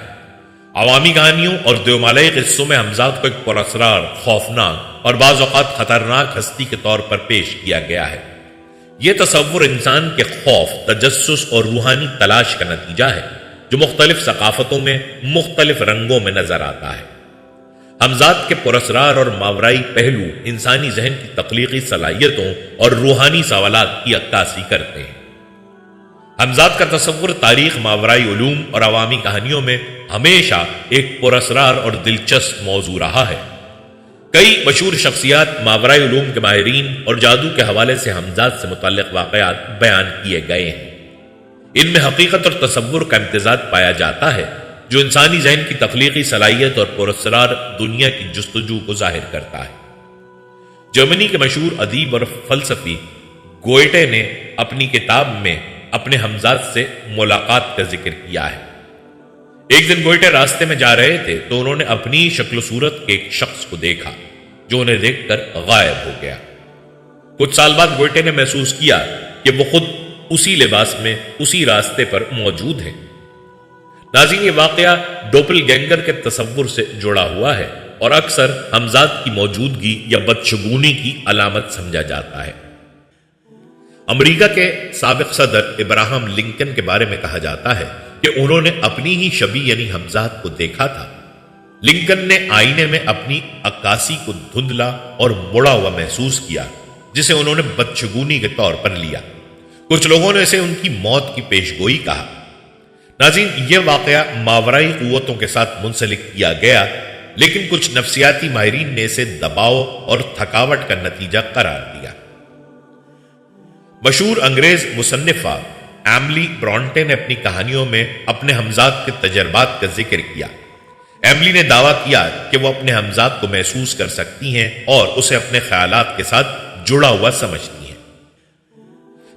عوامی کہانیوں اور دیومالائی قصوں میں حمزات کو ایک پراسرار، خوفناک اور بعض اوقات خطرناک ہستی کے طور پر پیش کیا گیا ہے۔ یہ تصور انسان کے خوف، تجسس اور روحانی تلاش کا نتیجہ ہے جو مختلف ثقافتوں میں مختلف رنگوں میں نظر آتا ہے۔ حمزات کے پراسرار اور ماورائی پہلو انسانی ذہن کی تخلیقی صلاحیتوں اور روحانی سوالات کی عکاسی کرتے ہیں۔ حمزات کا تصور تاریخ، ماورائی علوم اور عوامی کہانیوں میں ہمیشہ ایک پراسرار اور دلچسپ موضوع رہا ہے۔ کئی مشہور شخصیات، ماورائی علوم کے ماہرین اور جادو کے حوالے سے حمزات سے متعلق واقعات بیان کیے گئے ہیں۔ ان میں حقیقت اور تصور کا امتزاج پایا جاتا ہے جو انسانی ذہن کی تخلیقی صلاحیت اور پراسرار دنیا کی جستجو کو ظاہر کرتا ہے۔ جرمنی کے مشہور ادیب اور فلسفی گوئٹے نے اپنی کتاب میں اپنے حمزات سے ملاقات کا ذکر کیا ہے۔ ایک دن گوئٹے راستے میں جا رہے تھے تو انہوں نے اپنی شکل و صورت کے ایک شخص کو دیکھا جو انہیں دیکھ کر غائب ہو گیا۔ کچھ سال بعد گوئٹے نے محسوس کیا کہ وہ خود اسی لباس میں اسی راستے پر موجود ہیں۔ ناظرین، یہ واقعہ ڈوپل گینگر کے تصور سے جڑا ہوا ہے اور اکثر ہمزاد کی موجودگی یا بدشگونی کی علامت سمجھا جاتا ہے۔ امریکہ کے سابق صدر ابراہم لنکن کے بارے میں کہا جاتا ہے کہ انہوں نے اپنی ہی شبیہ یعنی ہمزاد کو دیکھا تھا۔ لنکن نے آئینے میں اپنی عکاسی کو دھندلا اور مڑا ہوا محسوس کیا، جسے انہوں نے بدشگونی کے طور پر لیا۔ کچھ لوگوں نے اسے ان کی موت کی پیشگوئی کہا۔ ناظرین، یہ واقعہ ماورائی قوتوں کے ساتھ منسلک کیا گیا، لیکن کچھ نفسیاتی ماہرین نے اسے دباؤ اور تھکاوٹ کا نتیجہ قرار دیا۔ مشہور انگریز مصنفہ ایملی برونٹے نے اپنی کہانیوں میں اپنے ہمزاد کے تجربات کا ذکر کیا۔ ایملی نے دعویٰ کیا کہ وہ اپنے ہمزاد کو محسوس کر سکتی ہیں اور اسے اپنے خیالات کے ساتھ جڑا ہوا سمجھتی ہیں۔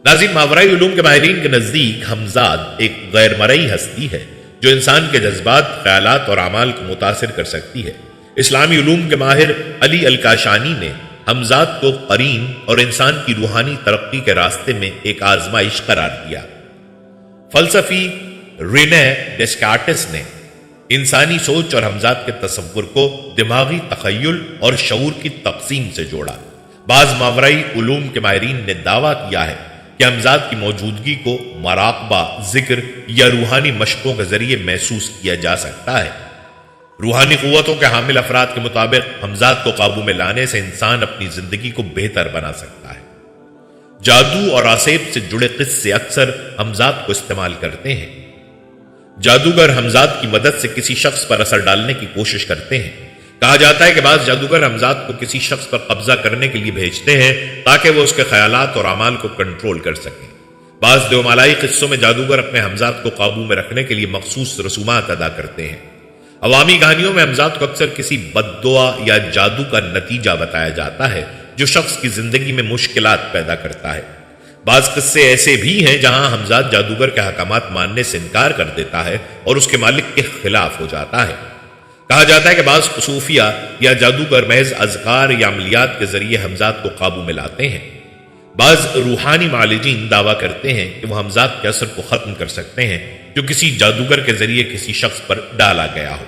ناظرین، ماورائی علوم کے ماہرین کے نزدیک ہمزاد ایک غیر مرئی ہستی ہے جو انسان کے جذبات، خیالات اور اعمال کو متاثر کر سکتی ہے۔ اسلامی علوم کے ماہر علی الکاشانی نے ہمزاد کو قرین اور انسان کی روحانی ترقی کے راستے میں ایک آزمائش قرار دیا۔ فلسفی رینے ڈیسکارٹس نے انسانی سوچ اور ہمزاد کے تصور کو دماغی تخیل اور شعور کی تقسیم سے جوڑا۔ بعض ماورائی علوم کے ماہرین نے دعویٰ کیا ہے کہ ہمزاد کی موجودگی کو مراقبہ، ذکر یا روحانی مشقوں کے ذریعے محسوس کیا جا سکتا ہے۔ روحانی قوتوں کے حامل افراد کے مطابق ہمزاد کو قابو میں لانے سے انسان اپنی زندگی کو بہتر بنا سکتا ہے۔ جادو اور آسیب سے جڑے قصے اکثر ہمزاد کو استعمال کرتے ہیں۔ جادوگر ہمزاد کی مدد سے کسی شخص پر اثر ڈالنے کی کوشش کرتے ہیں۔ کہا جاتا ہے کہ بعض جادوگر ہمزاد کو کسی شخص پر قبضہ کرنے کے لیے بھیجتے ہیں تاکہ وہ اس کے خیالات اور اعمال کو کنٹرول کر سکیں۔ بعض دیومالائی قصوں میں جادوگر اپنے ہمزاد کو قابو میں رکھنے کے لیے مخصوص رسومات ادا کرتے ہیں۔ عوامی کہانیوں میں ہمزاد کو اکثر کسی بد دعا یا جادو کا نتیجہ بتایا جاتا ہے جو شخص کی زندگی میں مشکلات پیدا کرتا ہے۔ بعض قصے ایسے بھی ہیں جہاں ہمزاد جادوگر کے احکامات ماننے سے انکار کر دیتا ہے اور اس کے مالک کے خلاف ہو جاتا ہے۔ کہا جاتا ہے کہ بعض صوفیہ یا جادوگر محض اذکار یا عملیات کے ذریعے ہمزاد کو قابو میں لاتے ہیں۔ بعض روحانی معالجین دعویٰ کرتے ہیں کہ وہ ہمزاد کے اثر کو ختم کر سکتے ہیں جو کسی جادوگر کے ذریعے کسی شخص پر ڈالا گیا ہو۔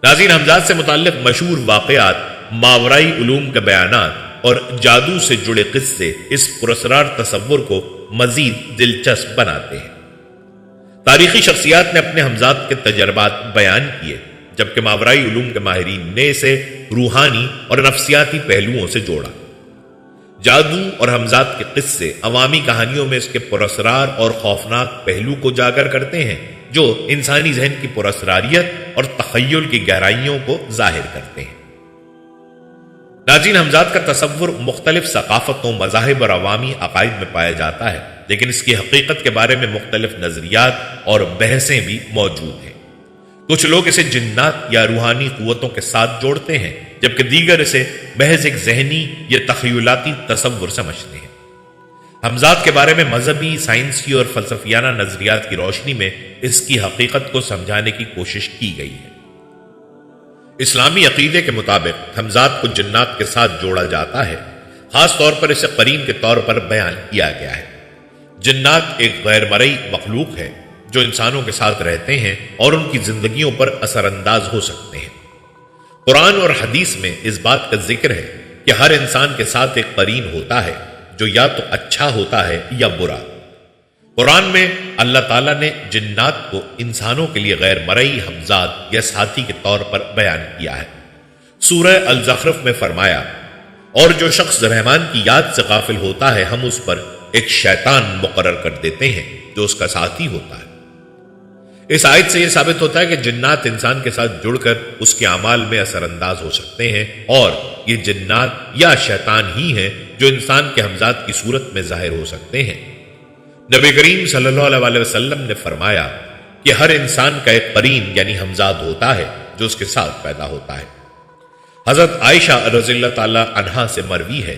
ناظرین، ہمزاد سے متعلق مشہور واقعات، ماورائی علوم کے بیانات اور جادو سے جڑے قصے اس پراسرار تصور کو مزید دلچسپ بناتے ہیں۔ تاریخی شخصیات نے اپنے ہمزاد کے تجربات بیان کیے، جبکہ ماورائی علوم کے ماہرین نے اسے روحانی اور نفسیاتی پہلوؤں سے جوڑا۔ جادو اور ہمزاد کے قصے عوامی کہانیوں میں اس کے پراسرار اور خوفناک پہلو کو اجاگر کرتے ہیں جو انسانی ذہن کی پراسراریت اور تخیل کی گہرائیوں کو ظاہر کرتے ہیں۔ ناظرین، ہمزاد کا تصور مختلف ثقافتوں، مذاہب اور عوامی عقائد میں پایا جاتا ہے، لیکن اس کی حقیقت کے بارے میں مختلف نظریات اور بحثیں بھی موجود ہیں۔ کچھ لوگ اسے جنات یا روحانی قوتوں کے ساتھ جوڑتے ہیں، جبکہ دیگر اسے محض ایک ذہنی یا تخیلاتی تصور سمجھتے ہیں۔ ہمزاد کے بارے میں مذہبی، سائنسی اور فلسفیانہ نظریات کی روشنی میں اس کی حقیقت کو سمجھانے کی کوشش کی گئی ہے۔ اسلامی عقیدے کے مطابق ہمزاد کو جنات کے ساتھ جوڑا جاتا ہے، خاص طور پر اسے قرین کے طور پر بیان کیا گیا ہے۔ جنات ایک غیر مرئی مخلوق ہے جو انسانوں کے ساتھ رہتے ہیں اور ان کی زندگیوں پر اثر انداز ہو سکتے ہیں۔ قرآن اور حدیث میں اس بات کا ذکر ہے کہ ہر انسان کے ساتھ ایک قرین ہوتا ہے جو یا تو اچھا ہوتا ہے یا برا۔ قرآن میں اللہ تعالیٰ نے جنات کو انسانوں کے لیے غیر مرئی ہمزاد یا ساتھی کے طور پر بیان کیا ہے۔ سورہ الزخرف میں فرمایا، اور جو شخص رحمان کی یاد سے غافل ہوتا ہے ہم اس پر ایک شیطان مقرر کر دیتے ہیں جو اس کا ساتھی ہوتا ہے۔ اس آیت سے یہ ثابت ہوتا ہے کہ جنات انسان کے ساتھ جڑ کر اس کے اعمال میں اثر انداز ہو سکتے ہیں، اور یہ جنات یا شیطان ہی ہیں جو انسان کے ہمزاد کی صورت میں ظاہر ہو سکتے ہیں۔ نبی کریم صلی اللہ علیہ وسلم نے فرمایا کہ ہر انسان کا ایک قرین یعنی ہمزاد ہوتا ہے جو اس کے ساتھ پیدا ہوتا ہے۔ حضرت عائشہ رضی اللہ تعالی عنہا سے مروی ہے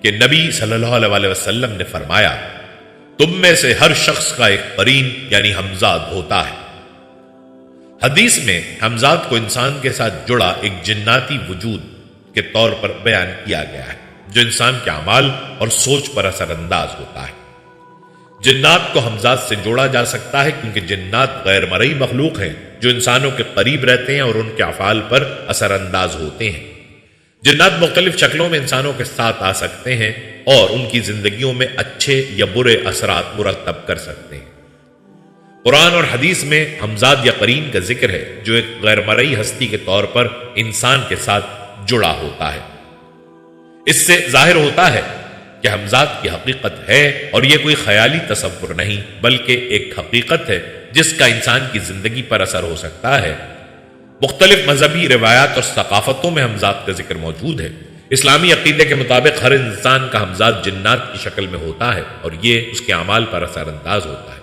کہ نبی صلی اللہ علیہ وسلم نے فرمایا، تم میں سے ہر شخص کا ایک قرین یعنی ہمزاد ہوتا ہے۔ حدیث میں ہمزاد کو انسان کے ساتھ جڑا ایک جناتی وجود کے طور پر بیان کیا گیا ہے جو انسان کے اعمال اور سوچ پر اثر انداز ہوتا ہے۔ جنات کو حمزات سے جوڑا جا سکتا ہے کیونکہ جنات غیر مرئی مخلوق ہیں جو انسانوں کے قریب رہتے ہیں اور ان کے افعال پر اثر انداز ہوتے ہیں۔ جنات مختلف شکلوں میں انسانوں کے ساتھ آ سکتے ہیں اور ان کی زندگیوں میں اچھے یا برے اثرات مرتب کر سکتے ہیں۔ قرآن اور حدیث میں حمزات یا قرین کا ذکر ہے جو ایک غیر مرئی ہستی کے طور پر انسان کے ساتھ جڑا ہوتا ہے۔ اس سے ظاہر ہوتا ہے کہ حمزات کی حقیقت ہے اور یہ کوئی خیالی تصور نہیں بلکہ ایک حقیقت ہے جس کا انسان کی زندگی پر اثر ہو سکتا ہے۔ مختلف مذہبی روایات اور ثقافتوں میں حمزات کا ذکر موجود ہے۔ اسلامی عقیدے کے مطابق ہر انسان کا حمزات جنات کی شکل میں ہوتا ہے اور یہ اس کے اعمال پر اثر انداز ہوتا ہے۔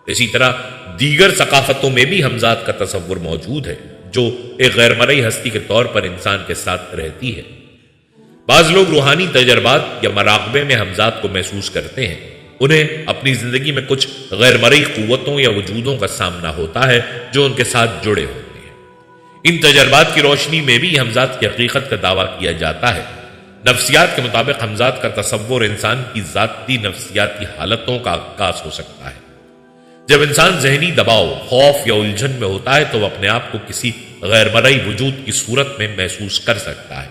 اسی طرح دیگر ثقافتوں میں بھی حمزات کا تصور موجود ہے جو ایک غیر مرئی ہستی کے طور پر انسان کے ساتھ رہتی ہے۔ بعض لوگ روحانی تجربات یا مراقبے میں حمزات کو محسوس کرتے ہیں۔ انہیں اپنی زندگی میں کچھ غیر مرئی قوتوں یا وجودوں کا سامنا ہوتا ہے جو ان کے ساتھ جڑے ہوتے ہیں۔ ان تجربات کی روشنی میں بھی حمزات کی حقیقت کا دعویٰ کیا جاتا ہے۔ نفسیات کے مطابق حمزات کا تصور انسان کی ذاتی نفسیاتی حالتوں کا عکاس ہو سکتا ہے۔ جب انسان ذہنی دباؤ، خوف یا الجھن میں ہوتا ہے تو وہ اپنے آپ کو کسی غیر مرئی وجود کی صورت میں محسوس کر سکتا ہے۔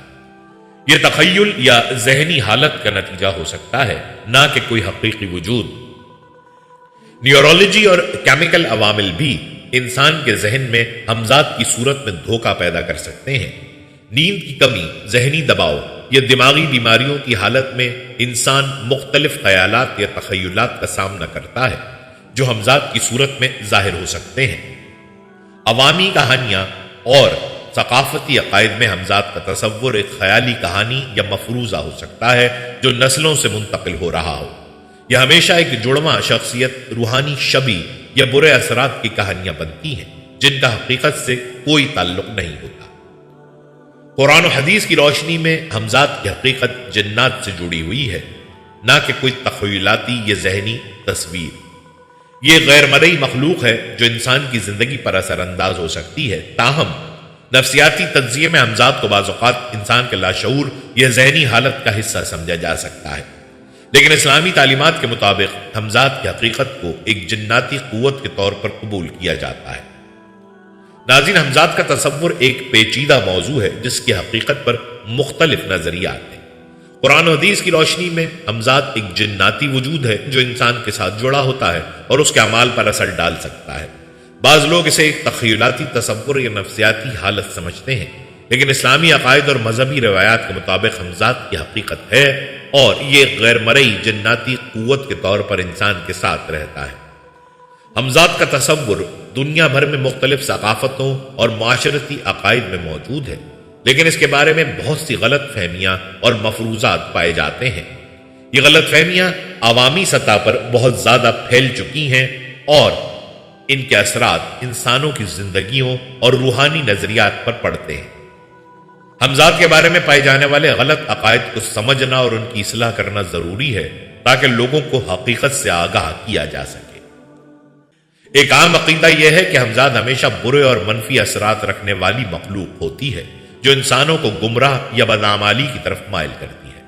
یہ تخیل یا ذہنی حالت کا نتیجہ ہو سکتا ہے، نہ کہ کوئی حقیقی وجود۔ نیورولوجی اور کیمیکل عوامل بھی انسان کے ذہن میں حمزات کی صورت میں دھوکہ پیدا کر سکتے ہیں۔ نیند کی کمی، ذہنی دباؤ یا دماغی بیماریوں کی حالت میں انسان مختلف خیالات یا تخیلات کا سامنا کرتا ہے جو حمزات کی صورت میں ظاہر ہو سکتے ہیں۔ عوامی کہانیاں اور ثقافتی عقائد میں حمزات کا تصور ایک خیالی کہانی یا مفروضہ ہو سکتا ہے جو نسلوں سے منتقل ہو رہا ہو۔ یہ ہمیشہ ایک جڑواں شخصیت، روحانی شبیہ یا برے اثرات کی کہانیاں بنتی ہیں جن کا حقیقت سے کوئی تعلق نہیں ہوتا۔ قرآن و حدیث کی روشنی میں حمزات کی حقیقت جنات سے جڑی ہوئی ہے، نہ کہ کوئی تخیلاتی یا ذہنی تصویر۔ یہ غیر مرئی مخلوق ہے جو انسان کی زندگی پر اثر انداز ہو سکتی ہے، تاہم نفسیاتی تجزیے میں حمزات کو بعض اوقات انسان کے لاشعور یا ذہنی حالت کا حصہ سمجھا جا سکتا ہے، لیکن اسلامی تعلیمات کے مطابق حمزات کی حقیقت کو ایک جناتی قوت کے طور پر قبول کیا جاتا ہے۔ ناظرین، حمزات کا تصور ایک پیچیدہ موضوع ہے جس کی حقیقت پر مختلف نظریات ہیں۔ قرآن و حدیث کی روشنی میں حمزات ایک جناتی وجود ہے جو انسان کے ساتھ جڑا ہوتا ہے اور اس کے اعمال پر اثر ڈال سکتا ہے۔ بعض لوگ اسے ایک تخیلاتی تصور یا نفسیاتی حالت سمجھتے ہیں، لیکن اسلامی عقائد اور مذہبی روایات کے مطابق حمزات کی حقیقت ہے اور یہ غیر مرئی جناتی قوت کے طور پر انسان کے ساتھ رہتا ہے۔ حمزات کا تصور دنیا بھر میں مختلف ثقافتوں اور معاشرتی عقائد میں موجود ہے، لیکن اس کے بارے میں بہت سی غلط فہمیاں اور مفروضات پائے جاتے ہیں۔ یہ غلط فہمیاں عوامی سطح پر بہت زیادہ پھیل چکی ہیں اور ان کے اثرات انسانوں کی زندگیوں اور روحانی نظریات پر پڑتے ہیں۔ حمزات کے بارے میں پائے جانے والے غلط عقائد کو سمجھنا اور ان کی اصلاح کرنا ضروری ہے تاکہ لوگوں کو حقیقت سے آگاہ کیا جا سکے۔ ایک عام عقیدہ یہ ہے کہ حمزات ہمیشہ برے اور منفی اثرات رکھنے والی مخلوق ہوتی ہے جو انسانوں کو گمراہ یا بدعمالی کی طرف مائل کرتی ہے۔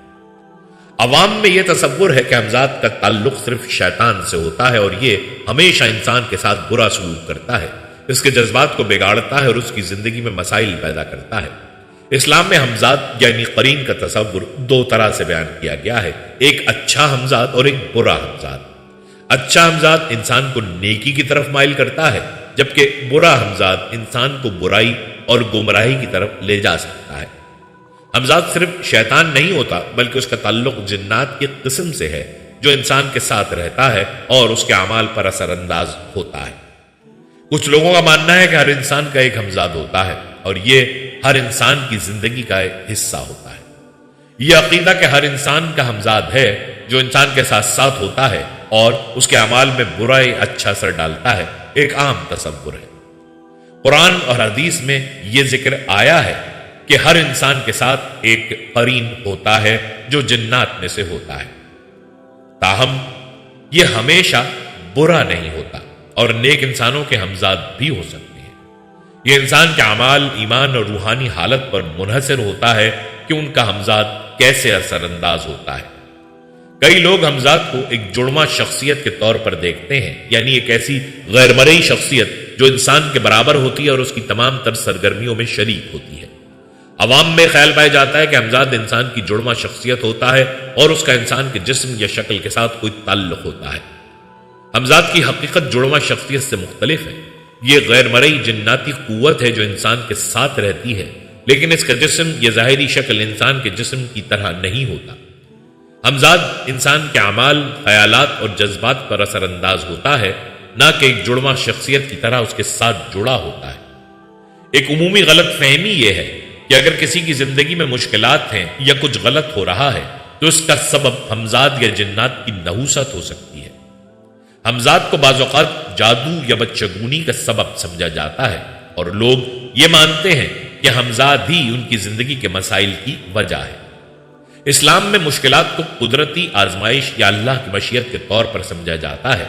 عوام میں یہ تصور ہے کہ حمزات کا تعلق صرف شیطان سے ہوتا ہے اور یہ ہمیشہ انسان کے ساتھ برا سلوک کرتا ہے، اس کے جذبات کو بگاڑتا ہے اور اس کی زندگی میں مسائل پیدا کرتا ہے۔ اسلام میں حمزات یعنی قرین کا تصور دو طرح سے بیان کیا گیا ہے، ایک اچھا حمزات اور ایک برا حمزات۔ اچھا حمزات انسان کو نیکی کی طرف مائل کرتا ہے، جبکہ برا حمزات انسان کو برائی اور گمراہی کی طرف لے جا سکتا ہے۔ حمزات صرف شیطان نہیں ہوتا بلکہ اس کا تعلق جنات کی قسم سے ہے جو انسان کے ساتھ رہتا ہے اور اس کے اعمال پر اثر انداز ہوتا ہے۔ کچھ لوگوں کا ماننا ہے کہ ہر انسان کا ایک حمزات ہوتا ہے اور یہ ہر انسان کی زندگی کا ایک حصہ ہوتا ہے۔ یہ عقیدہ کہ ہر انسان کا حمزات ہے جو انسان کے ساتھ ساتھ ہوتا ہے اور اس کے اعمال میں برائی اچھا اثر ڈالتا ہے، ایک عام تصور ہے۔ قرآن اور حدیث میں یہ ذکر آیا ہے کہ ہر انسان کے ساتھ ایک قرین ہوتا ہے جو جنات میں سے ہوتا ہے، تاہم یہ ہمیشہ برا نہیں ہوتا اور نیک انسانوں کے حمزات بھی ہو سکتے ہیں۔ یہ انسان کے اعمال، ایمان اور روحانی حالت پر منحصر ہوتا ہے کہ ان کا حمزات کیسے اثر انداز ہوتا ہے۔ کئی لوگ حمزات کو ایک جڑواں شخصیت کے طور پر دیکھتے ہیں، یعنی ایک ایسی غیر مرئی شخصیت جو انسان کے برابر ہوتی ہے اور اس کی تمام تر سرگرمیوں میں شریک ہوتی ہے۔ عوام میں خیال پایا جاتا ہے کہ حمزات انسان کی جڑواں شخصیت ہوتا ہے اور اس کا انسان کے جسم یا شکل کے ساتھ کوئی تعلق ہوتا ہے۔ حمزات کی حقیقت جڑواں شخصیت سے مختلف ہے۔ یہ غیر مرئی جناتی قوت ہے جو انسان کے ساتھ رہتی ہے، لیکن اس کا جسم یا ظاہری شکل انسان کے جسم کی طرح نہیں ہوتا۔ حمزات انسان کے اعمال، خیالات اور جذبات پر اثر انداز ہوتا ہے، نہ کہ ایک جڑواں شخصیت کی طرح اس کے ساتھ جڑا ہوتا ہے۔ ایک عمومی غلط فہمی یہ ہے کہ اگر کسی کی زندگی میں مشکلات ہیں یا کچھ غلط ہو رہا ہے تو اس کا سبب حمزات یا جنات کی نحوست ہو سکتی ہے۔ حمزات کو بعض اوقات جادو یا بچگونی کا سبب سمجھا جاتا ہے اور لوگ یہ مانتے ہیں کہ حمزات ہی ان کی زندگی کے مسائل کی وجہ ہے۔ اسلام میں مشکلات کو قدرتی آزمائش یا اللہ کی مشیت کے طور پر سمجھا جاتا ہے۔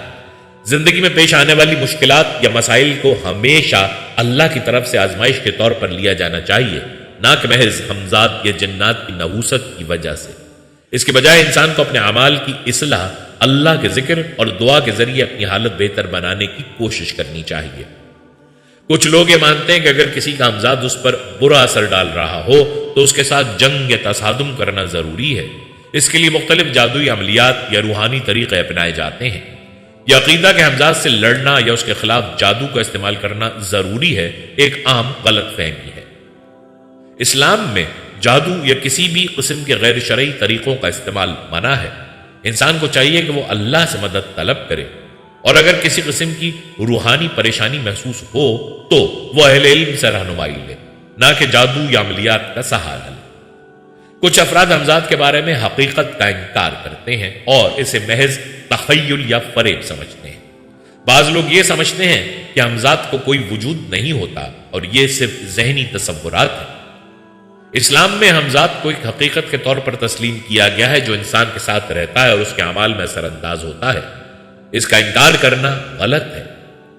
زندگی میں پیش آنے والی مشکلات یا مسائل کو ہمیشہ اللہ کی طرف سے آزمائش کے طور پر لیا جانا چاہیے، نہ کہ محض حمزات یا جنات کی نحوست کی وجہ سے۔ اس کے بجائے انسان کو اپنے اعمال کی اصلاح، اللہ کے ذکر اور دعا کے ذریعے اپنی حالت بہتر بنانے کی کوشش کرنی چاہیے۔ کچھ لوگ یہ مانتے ہیں کہ اگر کسی کا حمزات اس پر برا اثر ڈال رہا ہو تو اس کے ساتھ جنگ یا تصادم کرنا ضروری ہے۔ اس کے لیے مختلف جادوئی عملیات یا روحانی طریقے اپنائے جاتے ہیں۔ یہ عقیدہ کہ حمزات سے لڑنا یا اس کے خلاف جادو کا استعمال کرنا ضروری ہے ایک عام غلط فہمی ہے۔ اسلام میں جادو یا کسی بھی قسم کے غیر شرعی طریقوں کا استعمال منع ہے۔ انسان کو چاہیے کہ وہ اللہ سے مدد طلب کرے، اور اگر کسی قسم کی روحانی پریشانی محسوس ہو تو وہ اہل علم سے رہنمائی لے، نہ کہ جادو یا عملیات کا سہارا لے۔ کچھ افراد حمزات کے بارے میں حقیقت کا انکار کرتے ہیں اور اسے محض تخیل یا فریب سمجھتے ہیں۔ بعض لوگ یہ سمجھتے ہیں کہ حمزات کو کوئی وجود نہیں ہوتا اور یہ صرف ذہنی تصورات ہیں۔ اسلام میں حمزات کو ایک حقیقت کے طور پر تسلیم کیا گیا ہے جو انسان کے ساتھ رہتا ہے اور اس کے اعمال میں اثر انداز ہوتا ہے۔ اس کا انکار کرنا غلط ہے،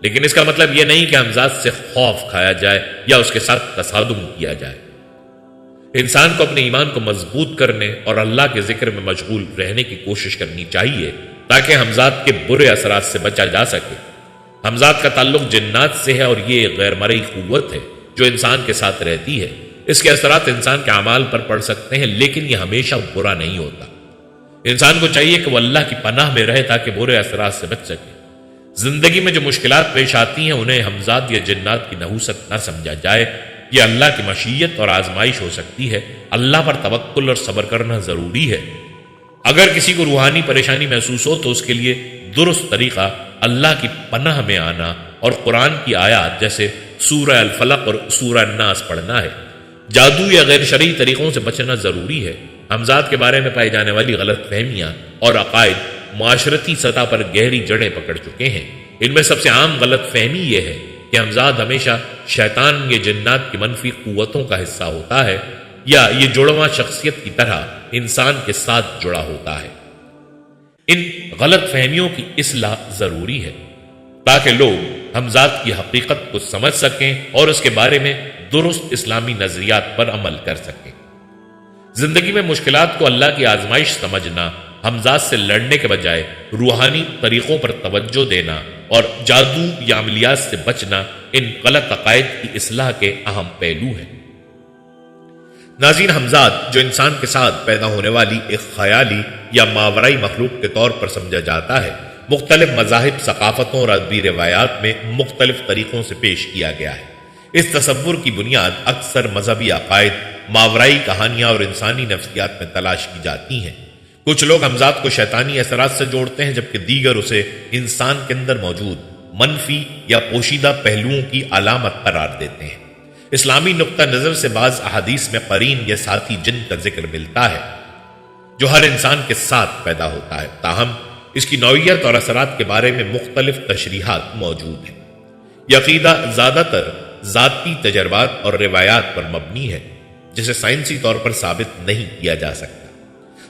لیکن اس کا مطلب یہ نہیں کہ حمزات سے خوف کھایا جائے یا اس کے ساتھ تصادم کیا جائے۔ انسان کو اپنے ایمان کو مضبوط کرنے اور اللہ کے ذکر میں مشغول رہنے کی کوشش کرنی چاہیے تاکہ حمزات کے برے اثرات سے بچا جا سکے۔ حمزات کا تعلق جنات سے ہے اور یہ غیر مرئی قوت ہے جو انسان کے ساتھ رہتی ہے۔ اس کے اثرات انسان کے اعمال پر پڑ سکتے ہیں، لیکن یہ ہمیشہ برا نہیں ہوتا۔ انسان کو چاہیے کہ وہ اللہ کی پناہ میں رہے تاکہ برے اثرات سے بچ سکے۔ زندگی میں جو مشکلات پیش آتی ہیں انہیں حمزات یا جنات کی نحوست نہ سمجھا جائے۔ یہ اللہ کی مشیت اور آزمائش ہو سکتی ہے۔ اللہ پر توکل اور صبر کرنا ضروری ہے۔ اگر کسی کو روحانی پریشانی محسوس ہو تو اس کے لیے درست طریقہ اللہ کی پناہ میں آنا اور قرآن کی آیات جیسے سورہ الفلق اور سورہ الناس پڑھنا ہے۔ جادو یا غیر شرعی طریقوں سے بچنا ضروری ہے۔ حمزات کے بارے میں پائی جانے والی غلط فہمیاں اور عقائد معاشرتی سطح پر گہری جڑیں پکڑ چکے ہیں۔ ان میں سب سے عام غلط فہمی یہ ہے کہ حمزات ہمیشہ شیطان یا جنات کی منفی قوتوں کا حصہ ہوتا ہے یا یہ جڑواں شخصیت کی طرح انسان کے ساتھ جڑا ہوتا ہے۔ ان غلط فہمیوں کی اصلاح ضروری ہے تاکہ لوگ حمزات کی حقیقت کو سمجھ سکیں اور اس کے بارے میں درست اسلامی نظریات پر عمل کر سکیں۔ زندگی میں مشکلات کو اللہ کی آزمائش سمجھنا، حمزات سے لڑنے کے بجائے روحانی طریقوں پر توجہ دینا اور جادو یا عملیات سے بچنا ان غلط عقائد کی اصلاح کے اہم پہلو ہیں۔ ناظرین، حمزات جو انسان کے ساتھ پیدا ہونے والی ایک خیالی یا ماورائی مخلوق کے طور پر سمجھا جاتا ہے، مختلف مذاہب، ثقافتوں اور ادبی روایات میں مختلف طریقوں سے پیش کیا گیا ہے۔ اس تصور کی بنیاد اکثر مذہبی عقائد، ماورائی کہانیاں اور انسانی نفسیات میں تلاش کی جاتی ہیں۔ کچھ لوگ حمزات کو شیطانی اثرات سے جوڑتے ہیں جبکہ دیگر اسے انسان کے اندر موجود منفی یا پوشیدہ پہلوؤں کی علامت قرار دیتے ہیں۔ اسلامی نقطہ نظر سے بعض احادیث میں قرین یا ساتھی جن کا ذکر ملتا ہے جو ہر انسان کے ساتھ پیدا ہوتا ہے، تاہم اس کی نوعیت اور اثرات کے بارے میں مختلف تشریحات موجود ہیں۔ یہ عقیدہ زیادہ تر ذاتی تجربات اور روایات پر مبنی ہے جسے سائنسی طور پر ثابت نہیں کیا جا سکتا۔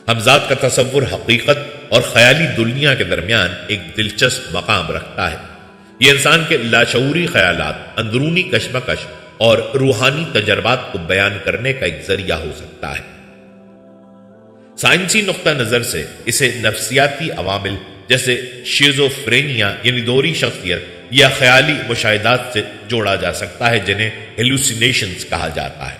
حمزات کا تصور حقیقت اور خیالی دنیا کے درمیان ایک دلچسپ مقام رکھتا ہے۔ یہ انسان کے لاشعوری خیالات، اندرونی کشمکش اور روحانی تجربات کو بیان کرنے کا ایک ذریعہ ہو سکتا ہے۔ سائنسی نقطہ نظر سے اسے نفسیاتی عوامل جیسے شیزوفرینیا یعنی دوہری شخصیت یا خیالی مشاہدات سے جوڑا جا سکتا ہے جنہیں ہیلوسینیشنز کہا جاتا ہے۔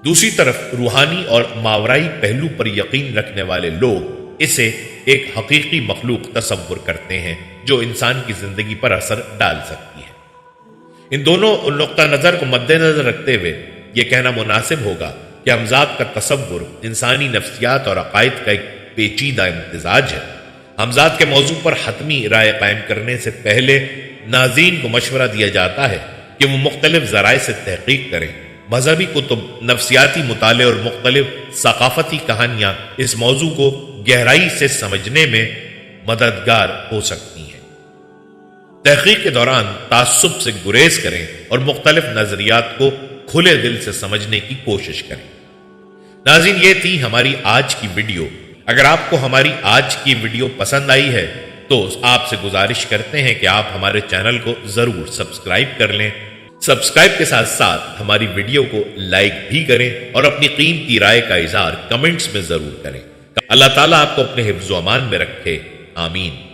دوسری طرف روحانی اور ماورائی پہلو پر یقین رکھنے والے لوگ اسے ایک حقیقی مخلوق تصور کرتے ہیں جو انسان کی زندگی پر اثر ڈال سکتی ہے۔ ان دونوں نقطہ نظر کو مد نظر رکھتے ہوئے یہ کہنا مناسب ہوگا کہ ہمذات کا تصور انسانی نفسیات اور عقائد کا ایک پیچیدہ امتزاج ہے۔ ہمذات کے موضوع پر حتمی رائے قائم کرنے سے پہلے ناظرین کو مشورہ دیا جاتا ہے کہ وہ مختلف ذرائع سے تحقیق کریں۔ مذہبی کتب، نفسیاتی مطالعے اور مختلف ثقافتی کہانیاں اس موضوع کو گہرائی سے سمجھنے میں مددگار ہو سکتی ہیں۔ تحقیق کے دوران تعصب سے گریز کریں اور مختلف نظریات کو کھلے دل سے سمجھنے کی کوشش کریں۔ ناظرین، یہ تھی ہماری آج کی ویڈیو۔ اگر آپ کو ہماری آج کی ویڈیو پسند آئی ہے تو آپ سے گزارش کرتے ہیں کہ آپ ہمارے چینل کو ضرور سبسکرائب کر لیں۔ سبسکرائب کے ساتھ ساتھ ہماری ویڈیو کو لائک بھی کریں اور اپنی قیمتی رائے کا اظہار کمنٹس میں ضرور کریں۔ اللہ تعالیٰ آپ کو اپنے حفظ و امان میں رکھے، آمین۔